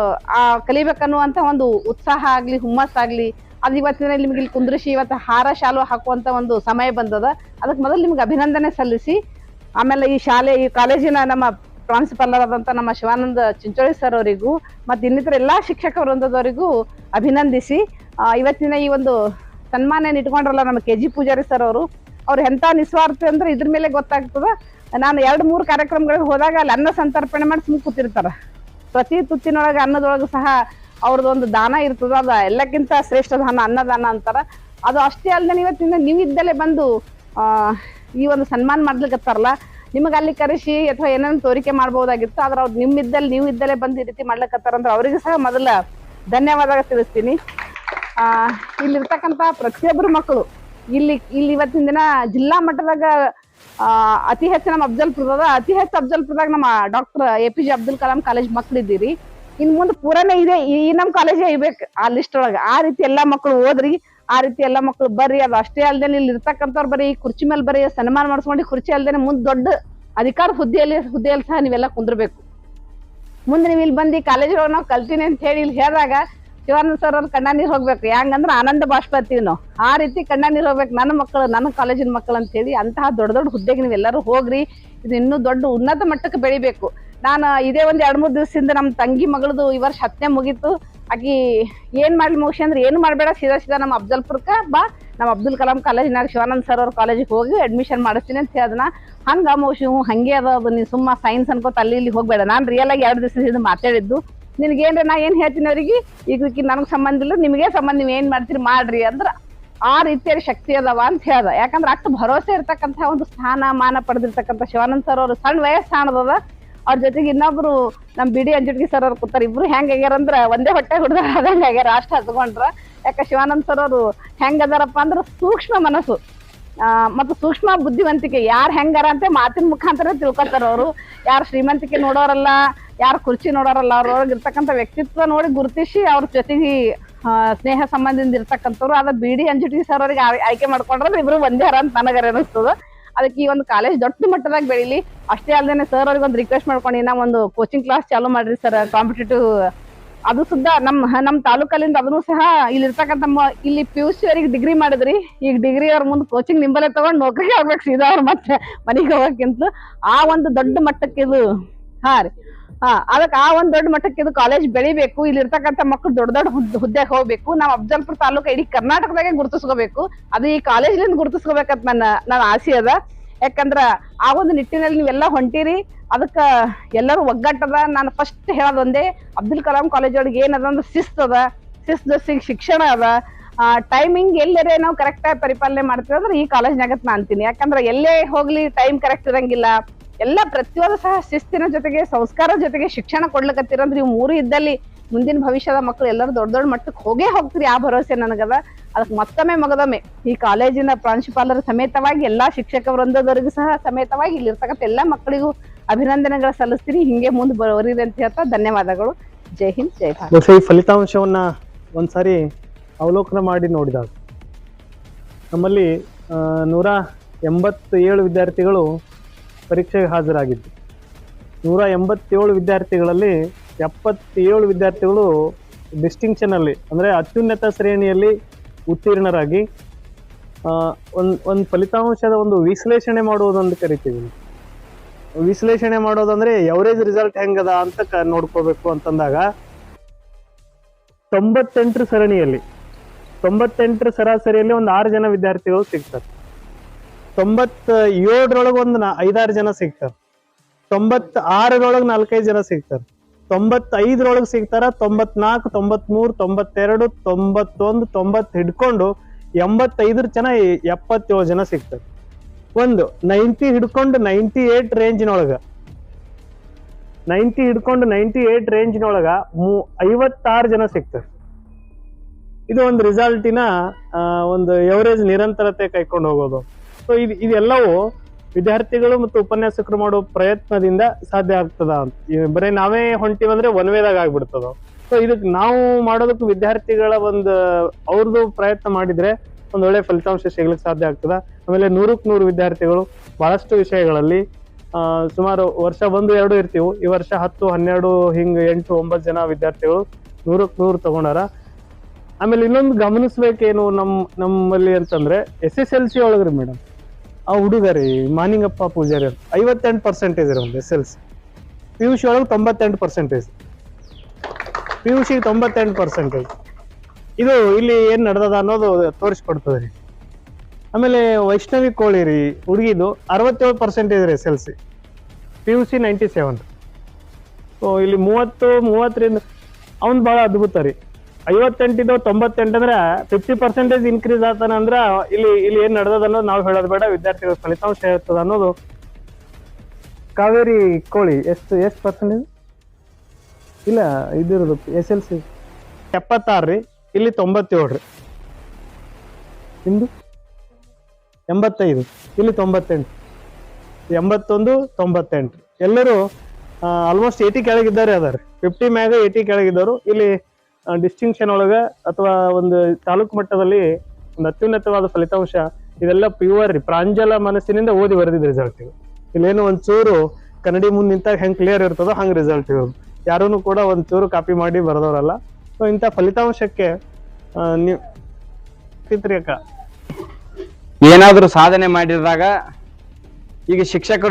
ಕಲಿಬೇಕನ್ನುವಂಥ ಒಂದು ಉತ್ಸಾಹ ಆಗಲಿ, ಹುಮ್ಮಸ್ಸಾಗಲಿ, ಅದು ಇವತ್ತಿನ ನಿಮ್ಗೆ ಇಲ್ಲಿ ಕುಂದ್ರಿಸಿ ಇವತ್ತು ಹಾರ ಶಾಲು ಹಾಕುವಂಥ ಒಂದು ಸಮಯ ಬಂದದ. ಅದಕ್ಕೆ ಮೊದಲು ನಿಮ್ಗೆ ಅಭಿನಂದನೆ ಸಲ್ಲಿಸಿ, ಆಮೇಲೆ ಈ ಕಾಲೇಜಿನ ನಮ್ಮ ಪ್ರಾನ್ಸಿಪಾಲರ್ ಆದಂಥ ನಮ್ಮ ಶಿವಾನಂದ ಚಿಂಚೋಳಿ ಸರ್ ಅವರಿಗೂ ಮತ್ತು ಇನ್ನಿತರ ಎಲ್ಲ ಶಿಕ್ಷಕ ವೃಂದದವರಿಗೂ ಅಭಿನಂದಿಸಿ, ಇವತ್ತಿನ ಈ ಒಂದು ಸನ್ಮಾನ ಇಟ್ಕೊಂಡ್ರಲ್ಲ ನಮ್ಮ KG ಪೂಜಾರಿ ಸರ್ ಅವ್ರು ಎಂಥ ನಿಸ್ವಾರ್ಥ ಅಂದ್ರೆ ಇದ್ರ ಮೇಲೆ ಗೊತ್ತಾಗ್ತದ. ನಾನು 2-3 ಕಾರ್ಯಕ್ರಮಗಳಿಗೆ ಹೋದಾಗ ಅಲ್ಲಿ ಅನ್ನ ಸಂತರ್ಪಣೆ ಮಾಡಿ ಸುಮ್ಮನೆ ಕೂತಿರ್ತಾರ. ಪ್ರತಿ ತುತ್ತಿನೊಳಗೆ ಅನ್ನದೊಳಗೆ ಸಹ ಅವ್ರದ್ದು ಒಂದು ದಾನ ಇರ್ತದ. ಅದು ಎಲ್ಲಕ್ಕಿಂತ ಶ್ರೇಷ್ಠ ದಾನ ಅನ್ನದಾನ ಅಂತಾರ. ಅದು ಅಷ್ಟೇ ಅಲ್ಲದೆ ಇವತ್ತಿನ ನೀವು ಇದ್ದಲ್ಲೇ ಬಂದು ಈ ಒಂದು ಸನ್ಮಾನ ಮಾಡ್ಲಿಕ್ಕತ್ತಾರಲ್ಲ, ನಿಮಗೆ ಅಲ್ಲಿ ಕರೆಸಿ ಅಥವಾ ಏನೇನು ತೋರಿಕೆ ಮಾಡ್ಬೋದಾಗಿತ್ತು, ಆದ್ರೆ ಅವ್ರು ನೀವು ಇದ್ದಲ್ಲೇ ಬಂದು ಈ ರೀತಿ ಮಾಡ್ಲಿಕ್ಕತ್ತಾರಂದ್ರೆ ಅವರಿಗೆ ಸಹ ಮೊದಲ ಧನ್ಯವಾದ ತಿಳಿಸ್ತೀನಿ. ಇಲ್ಲಿರ್ತಕ್ಕಂಥ ಪ್ರತಿಯೊಬ್ಬರು ಮಕ್ಕಳು ಇಲ್ಲಿ ಇವತ್ತಿನ ದಿನ ಜಿಲ್ಲಾ ಮಟ್ಟದಾಗ ಅತಿ ಹೆಚ್ಚು ನಮ್ಮ ಅತಿ ಹೆಚ್ಚು ಅಫ್ಜಲ್ಪುರದಾಗ ನಮ್ಮ doctor APJ Abdul Kalam college ಮಕ್ಳಿದ್ದೀರಿ. ಇನ್ ಮುಂದೆ ಪೂರಾನೇ ಇದೆ ಈ ನಮ್ಮ ಕಾಲೇಜೇ ಇರ್ಬೇಕು ಆ ಲಿಸ್ಟ್ ಒಳಗೆ. ಆ ರೀತಿ ಎಲ್ಲಾ ಮಕ್ಕಳು ಓದ್ರಿ, ಆ ರೀತಿ ಎಲ್ಲಾ ಮಕ್ಕಳು ಬರ್ರಿ. ಅದು ಅಷ್ಟೇ ಅಲ್ದೇನೆ ಇಲ್ಲಿ ಇರ್ತಕ್ಕಂಥವ್ರು ಬರೀ ಕುರ್ಚಿ ಮೇಲೆ ಬರೀ ಸನ್ಮಾನ ಮಾಡಿಸ್ಕೊಂಡು ಕುರ್ಚಿ ಅಲ್ದೇನೆ ಮುಂದೆ ದೊಡ್ಡ ಅಧಿಕಾರ ಹುದ್ದೆಯಲ್ಲಿ ಸಹ ನೀವೆಲ್ಲ ಕುಂದ್ರಬೇಕು. ಮುಂದೆ ನೀವು ಇಲ್ಲಿ ಬಂದು ಕಾಲೇಜ್ ಒಳಗೆ ನಾವು ಕಲ್ತೀನಿ ಅಂತ ಹೇಳಿ ಇಲ್ಲಿ ಹೇಳಿದಾಗ ಶಿವಾನಂದ ಸರ್ ಅವ್ರ ಕಣ್ಣ ನೀರು ಹೋಗ್ಬೇಕು. ಹೆಂಗಂದ್ರೆ ಆನಂದ ಬಾಷ್ಪ ಅಂತೀವಿ ನಾವು, ಆ ರೀತಿ ಕಣ್ಣ ನೀರು ಹೋಗ್ಬೇಕು. ನನ್ನ ಕಾಲೇಜಿನ ಮಕ್ಕಳು ಅಂತ ಹೇಳಿ ಅಂತಹ ದೊಡ್ಡ ಹುದ್ದೆಗೆ ನೀವೆಲ್ಲರೂ ಹೋಗ್ರಿ. ಇದು ಇನ್ನೂ ದೊಡ್ಡ ಉನ್ನತ ಮಟ್ಟಕ್ಕೆ ಬೆಳಿಬೇಕು. ನಾನು ಇದೇ ಒಂದು 2-3 ದಿವಸದಿಂದ ನಮ್ಮ ತಂಗಿ ಮಗಳದು ಈ ವರ್ಷ 10ನೇ ಮುಗೀತು. ಆಕಿ ಏನ್ ಮಾಡ್ಲಿ ಮುಗಿಸಿ ಅಂದ್ರೆ ಏನು ಮಾಡಬೇಡ, ಸೀದಾ ನಮ್ಮ ಅಫ್ಜಲ್ಪುರಕ್ಕೆ ಬಾ, ನಮ್ಮ ಅಬ್ದುಲ್ ಕಲಾಂ ಕಾಲೇಜಿನಾಗ ಶಿವಾನಂದ ಸರ್ ಅವ್ರ ಕಾಲೇಜಿಗೆ ಹೋಗಿ ಅಡ್ಮಿಷನ್ ಮಾಡಿಸ್ತೀನಿ ಅಂತ ಹೇಳಿದ್ನ. ಹಂಗ ಮೋಶಿ ಹಂಗೆ ಅದು ನೀನು ಸುಮ್ಮ ಸೈನ್ಸ್ ಅನ್ಕೋತ ಅಲ್ಲಿ ಇಲ್ಲಿ ಹೋಗ್ಬೇಡ. ನಾನು ರಿಯಲ್ ಆಗಿ 2 ದಿವಸದಿಂದ ಮಾತಾಡಿದ್ದು. ನಿನಗೇನ್ರಿ ನಾ ಏನು ಹೇಳ್ತೀನಿ ಅವ್ರಿಗೆ, ಈಗ ನನಗೆ ಸಂಬಂಧ ಇಲ್ಲ, ನಿಮಗೆ ಸಂಬಂಧ, ನೀವು ಏನು ಮಾಡ್ತೀರಿ ಮಾಡ್ರಿ ಅಂದ್ರೆ ಆ ರೀತಿಯ ಶಕ್ತಿ ಅದಾವ ಅಂತ ಹೇಳ್ದ. ಯಾಕಂದ್ರೆ ಅಷ್ಟು ಭರವಸೆ ಇರ್ತಕ್ಕಂಥ ಒಂದು ಸ್ಥಾನ ಮಾನ ಪಡೆದಿರ್ತಕ್ಕಂಥ ಶಿವಾನಂದ ಸರ್ ಅವರು ಸಣ್ಣ ವಯಸ್ಸಾಣದ. ಅವ್ರ ಜೊತೆಗೆ ಇನ್ನೊಬ್ರು ನಮ್ಮ BD ಅಂಜುಟ್ಗಿ ಸರ್ ಅವ್ರು ಕೂತಾರ. ಇಬ್ರು ಹೆಂಗ್ ಆಗ್ಯಾರ ಅಂದ್ರೆ ಒಂದೇ ಹೊಟ್ಟೆ ಹುಡ್ದ ಆದಂಗೆ ಆಗ್ಯಾರ ಅಷ್ಟು ಹತ್ಕೊಂಡ್ರ. ಯಾಕೆ ಶಿವಾನಂದ ಸರ್ ಅವರು ಹೆಂಗ್ ಅದಾರಪ್ಪ ಅಂದ್ರೆ ಸೂಕ್ಷ್ಮ ಮನಸ್ಸು ಮತ್ತು ಸೂಕ್ಷ್ಮ ಬುದ್ಧಿವಂತಿಕೆ. ಯಾರು ಹೆಂಗಾರ ಅಂತ ಮಾತಿನ ಮುಖಾಂತರ ತಿಳ್ಕೊತಾರ ಅವರು. ಯಾರು ಶ್ರೀಮಂತಿಕೆ ನೋಡೋರಲ್ಲ, ಯಾರು ಕುರ್ಚಿ ನೋಡೋರಲ್ಲ, ಅವ್ರೊಳಗೆ ಇರ್ತಕ್ಕಂಥ ವ್ಯಕ್ತಿತ್ವ ನೋಡಿ ಗುರುತಿಸಿ ಅವ್ರ ಜೊತೆಗೆ ಸ್ನೇಹ ಸಂಬಂಧದಿಂದ ಇರ್ತಕ್ಕಂಥವ್ರು. ಅದ BD ಅಂಜುಟ್ಗಿ ಸರ್ ಅವ್ರಿಗೆ ಆಯ್ಕೆ ಮಾಡ್ಕೊಂಡ್ರೆ ಇಬ್ರು ಒಂದೇ ಹರ ಅಂತ ನನಗರ ಅನಿಸ್ತದ. ಅದಕ್ಕೆ ಈ ಒಂದು ಕಾಲೇಜ್ ದೊಡ್ಡ ಮಟ್ಟದಾಗ ಬೆಳೀಲಿ. ಅಷ್ಟೇ ಅಲ್ಲದೆ ಸರ್ ಅವ್ರಿಗೆ ಒಂದು ರಿಕ್ವೆಸ್ಟ್ ಮಾಡ್ಕೊಂಡು ನಾವು ಒಂದು ಕೋಚಿಂಗ್ ಕ್ಲಾಸ್ ಚಾಲೂ ಮಾಡ್ರಿ ಸರ್, ಕಾಂಪಿಟೇಟಿವ್. ಅದು ಸುದ್ದ ನಮ್ಮ ತಾಲೂಕಲ್ಲಿಂದ ಅದನ್ನು ಸಹ ಇಲ್ಲಿರ್ತಕ್ಕಂಥ ಇಲ್ಲಿ PUC ಅವರಿಗೆ ಡಿಗ್ರಿ ಮಾಡಿದ್ರಿ, ಈಗ ಡಿಗ್ರಿ ಅವ್ರ ಮುಂದೆ ಕೋಚಿಂಗ್ ನಿಂಬಲ್ಲೇ ತಗೊಂಡು ನೌಕರಿಗೆ ಹೋಗ್ಬೇಕು ಸೀದಾ ಅವ್ರು ಮತ್ತೆ ಮನೆಗೆ ಹೋಗೋಕ್ಕಿಂತ. ಆ ಒಂದು ದೊಡ್ಡ ಮಟ್ಟಕ್ಕೆ ಇದು ಅದಕ್ಕೆ ಆ ಒಂದು ದೊಡ್ಡ ಮಟ್ಟಕ್ಕೆ ಇದು ಕಾಲೇಜ್ ಬೆಳಿಬೇಕು. ಇಲ್ಲಿ ಇರ್ತಕ್ಕಂಥ ಮಕ್ಕಳು ದೊಡ್ಡ ಹುದ್ದೆಗೆ ಹೋಗ್ಬೇಕು. ನಾವು ಅಫ್ಜಲ್ಪುರ ತಾಲೂಕು ಇಡೀ ಕರ್ನಾಟಕದಾಗೆ ಗುರುತಿಸ್ಕೋಬೇಕು. ಅದು ಈ ಕಾಲೇಜ್ಲಿಂದ ಗುರುತಿಸ್ಕೋಬೇಕಂತ ನನ್ನ ಆಸೆ ಅದ. ಯಾಕಂದ್ರ ಆ ಒಂದು ನಿಟ್ಟಿನಲ್ಲಿ ನೀವೆಲ್ಲ ಹೊಂಟಿರಿ, ಅದಕ್ಕೆ ಎಲ್ಲರೂ ಒಗ್ಗಟ್ಟದ. ನಾನು ಫಸ್ಟ್ ಹೇಳೋದೊಂದೇ, ಅಬ್ದುಲ್ ಕಲಾಂ ಕಾಲೇಜ್ ಒಳಗೆ ಏನದ ಅಂದ್ರೆ ಶಿಸ್ತು ಶಿಕ್ಷಣ ಅದ. ಟೈಮಿಂಗ್ ಎಲ್ಲರೇ ನಾವು ಕರೆಕ್ಟಾಗಿ ಪರಿಪಾಲನೆ ಮಾಡ್ತೀವಿ ಅಂದ್ರೆ ಈ ಕಾಲೇಜ್ನಾಗ ನಾ ಅಂತೀನಿ. ಯಾಕಂದ್ರೆ ಎಲ್ಲೇ ಹೋಗ್ಲಿ ಟೈಮ್ ಕರೆಕ್ಟ್ ಇರಂಗಿಲ್ಲ. ಎಲ್ಲ ಪ್ರತಿಯೊಂದು ಸಹ ಶಿಸ್ತಿನ ಜೊತೆಗೆ ಸಂಸ್ಕಾರ ಜೊತೆಗೆ ಶಿಕ್ಷಣ ಕೊಡ್ಲಿಕ್ಕತ್ತೀರಂದ್ರೆ ಇವು 3 ಇದ್ದಲ್ಲಿ ಮುಂದಿನ ಭವಿಷ್ಯದ ಮಕ್ಕಳು ಎಲ್ಲರೂ ದೊಡ್ಡ ಮಟ್ಟಕ್ಕೆ ಹೋಗ್ತೀರಿ. ಆ ಭರವಸೆ ನನಗದ. ಅದಕ್ಕೆ ಮತ್ತೊಮ್ಮೆ ಈ ಕಾಲೇಜಿನ ಪ್ರಾಂಶುಪಾಲರ ಸಮೇತವಾಗಿ ಎಲ್ಲಾ ಶಿಕ್ಷಕ ವೃಂದದವರಿಗೂ ಸಹ ಸಮೇತವಾಗಿ ಇಲ್ಲಿರ್ತಕ್ಕಂಥ ಎಲ್ಲಾ ಮಕ್ಕಳಿಗೂ ಅಭಿನಂದನೆಗಳು ಸಲ್ಲಿಸ್ತೀನಿ. ಹಿಂಗೆ ಮುಂದೆ ಬರೋರಿ ಅಂತ ಹೇಳ್ತಾ ಧನ್ಯವಾದಗಳು. ಜೈ ಹಿಂದ್, ಜೈ ಭಾರತ್. ಈ ಫಲಿತಾಂಶವನ್ನ ಒಂದ್ಸಾರಿ ಅವಲೋಕನ ಮಾಡಿ ನೋಡಿದಾಗ ನಮ್ಮಲ್ಲಿ 187 ವಿದ್ಯಾರ್ಥಿಗಳು ಪರೀಕ್ಷೆಗೆ ಹಾಜರಾಗಿದ್ದು, 187 ವಿದ್ಯಾರ್ಥಿಗಳಲ್ಲಿ 77 ವಿದ್ಯಾರ್ಥಿಗಳು ಡಿಸ್ಟಿಂಕ್ಷನ್ ಅಲ್ಲಿ ಅಂದ್ರೆ ಅತ್ಯುನ್ನತ ಶ್ರೇಣಿಯಲ್ಲಿ ಉತ್ತೀರ್ಣರಾಗಿ ಒಂದು ಫಲಿತಾಂಶದ ಒಂದು ವಿಶ್ಲೇಷಣೆ ಮಾಡುವುದೊಂದು ಕರಿತೀವಿ. ವಿಶ್ಲೇಷಣೆ ಮಾಡೋದಂದ್ರೆ ಎವರೇಜ್ ರಿಸಲ್ಟ್ ಹೆಂಗದ ಅಂತ ನೋಡ್ಕೋಬೇಕು ಅಂತಂದಾಗ 98 ಸರಣಿಯಲ್ಲಿ 98 ಸರಾಸರಿಯಲ್ಲಿ ಒಂದು 6 ಜನ ವಿದ್ಯಾರ್ಥಿಗಳು ಸಿಗ್ತಾರೆ. 97ರೊಳಗೆ ಒಂದು 5-6 ಜನ ಸಿಗ್ತಾರೆ. 96ರೊಳಗೆ 4-5 ಜನ ಸಿಗ್ತಾರೆ. 95ರೊಳಗೆ ಸಿಗ್ತಾರ. 94, 93, 92, 91, 90 ಹಿಡ್ಕೊಂಡು 85 ಜನ 77 ಜನ ಸಿಗ್ತಾರೆ. ಒಂದು 90 ಹಿಡ್ಕೊಂಡು 98 ರೇಂಜಿನೊಳಗ 56 ಜನ ಸಿಗ್ತಾರೆ. ಇದು ಒಂದು ರಿಸಲ್ಟಿನ ಒಂದು ಎವರೇಜ್ ನಿರಂತರತೆ ಕೈಕೊಂಡು ಹೋಗೋದು. ಸೊ ಇದೆಲ್ಲವೂ ವಿದ್ಯಾರ್ಥಿಗಳು ಮತ್ತು ಉಪನ್ಯಾಸಕರು ಮಾಡೋ ಪ್ರಯತ್ನದಿಂದ ಸಾಧ್ಯ ಆಗ್ತದ ಅಂತ. ಬರೀ ನಾವೇ ಹೊಂಟಿವಂದ್ರೆ ಒನ್ ವೇದಾಗ ಆಗ್ಬಿಡ್ತದ. ಸೊ ಇದಕ್ಕೆ ನಾವು ಮಾಡೋದಕ್ಕೂ ವಿದ್ಯಾರ್ಥಿಗಳ ಒಂದು ಅವ್ರದ್ದು ಪ್ರಯತ್ನ ಮಾಡಿದ್ರೆ ಒಂದ್ ಒಳ್ಳೆ ಫಲಿತಾಂಶ ಸಿಗ್ಲಿಕ್ಕೆ ಸಾಧ್ಯ ಆಗ್ತದ. ಆಮೇಲೆ 100ಕ್ಕೆ 100 ವಿದ್ಯಾರ್ಥಿಗಳು ಬಹಳಷ್ಟು ವಿಷಯಗಳಲ್ಲಿ ಸುಮಾರು ವರ್ಷ 1-2 ಇರ್ತೀವಿ, ಈ ವರ್ಷ 10, 12 ಹಿಂಗ 8, 9 ಜನ ವಿದ್ಯಾರ್ಥಿಗಳು 100ಕ್ಕೆ 100 ತಗೊಂಡಾರ. ಆಮೇಲೆ ಇನ್ನೊಂದು ಗಮನಿಸ್ಬೇಕೇನು ನಮ್ಮಲ್ಲಿ ಅಂತಂದ್ರೆ SSLC ಒಳಗ್ರಿ ಮೇಡಮ್, ಆ ಹುಡುಗ ರೀ ಮಾನಿಂಗಪ್ಪ ಪೂಜಾರಿ 58% ಇರ ಒಂದು SSLC. PUC ಒಳಗೆ 98%, PUC 98%. ಇದು ಇಲ್ಲಿ ಏನ್ ನಡೆದದ ಅನ್ನೋದು ತೋರಿಸ್ಕೊಡ್ತದ್ರಿ. ಆಮೇಲೆ ವೈಷ್ಣವಿ ಕೋಳಿ ರೀ ಹುಡುಗಿದು 67% ಇದ್ರಿ SSLC, PUC 97. ಸೊ ಇಲ್ಲಿ 30 ಅವ್ನ್ ಬಹಳ ಅದ್ಭುತ ರೀ. 58 98 ಅಂದ್ರೆ 50% ಇನ್ಕ್ರೀಸ್ ಆತಾನ ಅಂದ್ರ ಇಲ್ಲಿ ಏನ್ ನಡೆದದ ಅನ್ನೋದು ನಾವು ಹೇಳೋದು ಬೇಡ, ವಿದ್ಯಾರ್ಥಿಗಳ ಫಲಿತಾಂಶ ಹೇಳ್ತದ ಅನ್ನೋದು. ಕಾವೇರಿ ಕೋಳಿ ಎಷ್ಟು ಪರ್ಸೆಂಟೇಜ್ ಇಲ್ಲ ಇದಿರೋದು SSLC 76 ರೀ, ಇಲ್ಲಿ 97 ರೀ. ನಿಮ್ದು 85, ಇಲ್ಲಿ 98, 81, 98. ಎಲ್ಲರೂ ಆಲ್ಮೋಸ್ಟ್ 80 ಕೆಳಗಿದ್ದಾರೆ ಅದಾರೆ. 50 ಮ್ಯಾಗ 80 ಕೆಳಗಿದ್ದವರು. ಇಲ್ಲಿ ಡಿಸ್ಟಿಂಕ್ಷನ್ ಒಳಗ ಅಥವಾ ಒಂದು ತಾಲೂಕು ಮಟ್ಟದಲ್ಲಿ ಒಂದು ಅತ್ಯುನ್ನತವಾದ ಫಲಿತಾಂಶ. ಇದೆಲ್ಲ ಪ್ಯೂರ್ ರೀ, ಪ್ರಾಂಜಲ ಮನಸ್ಸಿನಿಂದ ಓದಿ ಬರೆದಿದ್ದ ರಿಸಲ್ಟ್. ಇಲ್ಲೇನು ಒಂಚೂರು ಕನ್ನಡಿ ಮುಂದೆ ನಿಂತಾಗ ಹೆಂಗ್ ಕ್ಲಿಯರ್ ಇರ್ತದೋ ಹಂಗ್ ರಿಸಲ್ಟ್ ಇರೋದು. ಯಾರೂ ಕೂಡ ಒಂಚೂರು ಕಾಪಿ ಮಾಡಿ ಬರೆದವರಲ್ಲ. ಸೊ ಇಂಥ ಫಲಿತಾಂಶಕ್ಕೆ ನೀವು ಏನಾದ್ರೂ ಸಾಧನೆ ಮಾಡಿದಾಗ ಈಗ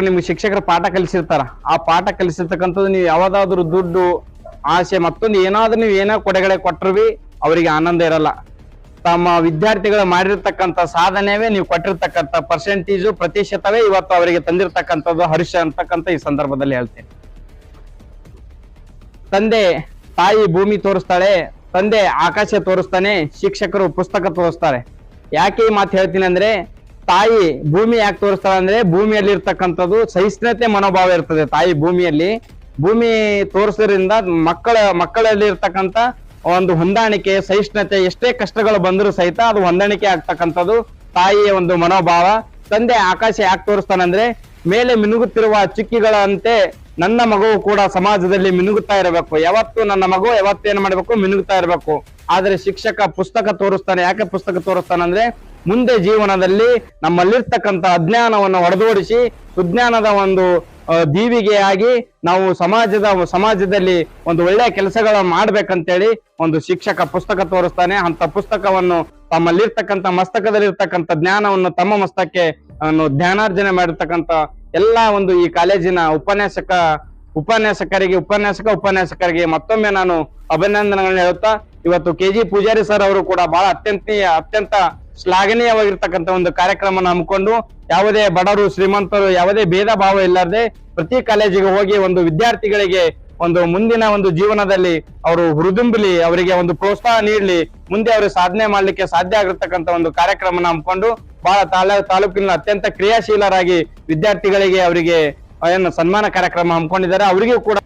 ನಿಮ್ಗೆ ಶಿಕ್ಷಕರು ಪಾಠ ಕಲಿಸಿರ್ತಾರ, ಆ ಪಾಠ ಕಲಿಸಿರ್ತಕ್ಕಂಥದ್ದು ನೀವು ಯಾವ್ದಾದ್ರು ದುಡ್ಡು ಆಸೆ ಮತ್ತೊಂದು ಏನಾದ್ರೂ ನೀವು ಏನೋ ಕೊಡೆಗಡೆ ಕೊಟ್ಟರು ಅವರಿಗೆ ಆನಂದ ಇರಲ್ಲ. ತಮ್ಮ ವಿದ್ಯಾರ್ಥಿಗಳು ಮಾಡಿರ್ತಕ್ಕಂಥ ಸಾಧನೆವೇ ನೀವು ಕೊಟ್ಟಿರ್ತಕ್ಕಂಥ ಪರ್ಸೆಂಟೇಜು ಪ್ರತಿಶತವೇ ಇವತ್ತು ಅವರಿಗೆ ತಂದಿರ್ತಕ್ಕಂಥದ್ದು ಹರ್ಷ ಅಂತಕ್ಕಂಥ ಈ ಸಂದರ್ಭದಲ್ಲಿ ಹೇಳ್ತೇನೆ. ತಂದೆ ತಾಯಿ ಭೂಮಿ ತೋರಿಸ್ತಾಳೆ, ತಂದೆ ಆಕಾಶ ತೋರಿಸ್ತಾನೆ, ಶಿಕ್ಷಕರು ಪುಸ್ತಕ ತೋರಿಸ್ತಾರೆ. ಯಾಕೆ ಈ ಮಾತು ಹೇಳ್ತೀನಿ ಅಂದ್ರೆ, ತಾಯಿ ಭೂಮಿ ಯಾಕೆ ತೋರಿಸ್ತಾಳೆ ಅಂದ್ರೆ ಭೂಮಿಯಲ್ಲಿ ಇರ್ತಕ್ಕಂಥದ್ದು ಸಹಿಷ್ಣುತೆ ಮನೋಭಾವ ಇರ್ತದೆ. ತಾಯಿ ಭೂಮಿ ತೋರಿಸೋದ್ರಿಂದ ಮಕ್ಕಳಲ್ಲಿ ಇರ್ತಕ್ಕಂಥ ಒಂದು ಹೊಂದಾಣಿಕೆ, ಸಹಿಷ್ಣುತೆ, ಎಷ್ಟೇ ಕಷ್ಟಗಳು ಬಂದರೂ ಸಹಿತ ಅದು ಹೊಂದಾಣಿಕೆ ಆಗ್ತಕ್ಕಂಥದ್ದು ತಾಯಿಯ ಒಂದು ಮನೋಭಾವ. ತಂದೆ ಆಕಾಶ ಯಾಕೆ ತೋರಿಸ್ತಾನಂದ್ರೆ ಮೇಲೆ ಮಿನುಗುತ್ತಿರುವ ಚುಕ್ಕಿಗಳಂತೆ ನನ್ನ ಮಗುವು ಕೂಡ ಸಮಾಜದಲ್ಲಿ ಮಿನುಗುತ್ತಾ ಇರಬೇಕು. ಯಾವತ್ತು ನನ್ನ ಮಗು ಯಾವತ್ತೇನು ಮಾಡ್ಬೇಕು, ಮಿನುಗುತ್ತಾ ಇರಬೇಕು. ಆದ್ರೆ ಶಿಕ್ಷಕ ಪುಸ್ತಕ ತೋರಿಸ್ತಾನೆ. ಯಾಕೆ ಪುಸ್ತಕ ತೋರಿಸ್ತಾನಂದ್ರೆ ಮುಂದೆ ಜೀವನದಲ್ಲಿ ನಮ್ಮಲ್ಲಿರ್ತಕ್ಕಂಥ ಅಜ್ಞಾನವನ್ನು ಹೊಡೆದೋಡಿಸಿ ಸುಜ್ಞಾನದ ಒಂದು ದೀವಿಗೆಯಾಗಿ ನಾವು ಸಮಾಜದಲ್ಲಿ ಒಂದು ಒಳ್ಳೆಯ ಕೆಲಸಗಳನ್ನ ಮಾಡ್ಬೇಕಂತೇಳಿ ಒಂದು ಶಿಕ್ಷಕ ಪುಸ್ತಕ ತೋರಿಸ್ತಾನೆ. ಅಂತ ಪುಸ್ತಕವನ್ನು ತಮ್ಮಲ್ಲಿರ್ತಕ್ಕಂಥ ಮಸ್ತಕದಲ್ಲಿರ್ತಕ್ಕಂಥ ಜ್ಞಾನವನ್ನು ತಮ್ಮ ಮಸ್ತಕ್ಕೆ ಜ್ಞಾನಾರ್ಜನೆ ಮಾಡಿರ್ತಕ್ಕಂಥ ಎಲ್ಲಾ ಒಂದು ಈ ಕಾಲೇಜಿನ ಉಪನ್ಯಾಸಕರಿಗೆ ಮತ್ತೊಮ್ಮೆ ನಾನು ಅಭಿನಂದನೆಗಳನ್ನ ಹೇಳುತ್ತಾ, ಇವತ್ತು KG ಪೂಜಾರಿ ಸರ್ ಅವರು ಕೂಡ ಬಹಳ ಅತ್ಯಂತ ಶ್ಲಾಘನೀಯವಾಗಿರ್ತಕ್ಕಂಥ ಒಂದು ಕಾರ್ಯಕ್ರಮ ಹಮ್ಮಿಕೊಂಡು ಯಾವುದೇ ಬಡವರು ಶ್ರೀಮಂತರು ಯಾವುದೇ ಭೇದ ಭಾವ ಇಲ್ಲದೆ ಪ್ರತಿ ಕಾಲೇಜಿಗೆ ಹೋಗಿ ಒಂದು ವಿದ್ಯಾರ್ಥಿಗಳಿಗೆ ಒಂದು ಮುಂದಿನ ಒಂದು ಜೀವನದಲ್ಲಿ ಅವರು ಹುರಿದುಂಬಲಿ, ಅವರಿಗೆ ಒಂದು ಪ್ರೋತ್ಸಾಹ ನೀಡಲಿ, ಮುಂದೆ ಅವರು ಸಾಧನೆ ಮಾಡ್ಲಿಕ್ಕೆ ಸಾಧ್ಯ ಆಗಿರ್ತಕ್ಕಂಥ ಒಂದು ಕಾರ್ಯಕ್ರಮ ಹಮ್ಮಿಕೊಂಡು ಬಹಳ ತಾಲೂಕಿನ ಅತ್ಯಂತ ಕ್ರಿಯಾಶೀಲರಾಗಿ ವಿದ್ಯಾರ್ಥಿಗಳಿಗೆ ಅವರಿಗೆ ಏನು ಸನ್ಮಾನ ಕಾರ್ಯಕ್ರಮ ಹಮ್ಮಿಕೊಂಡಿದ್ದಾರೆ. ಅವರಿಗೂ ಕೂಡ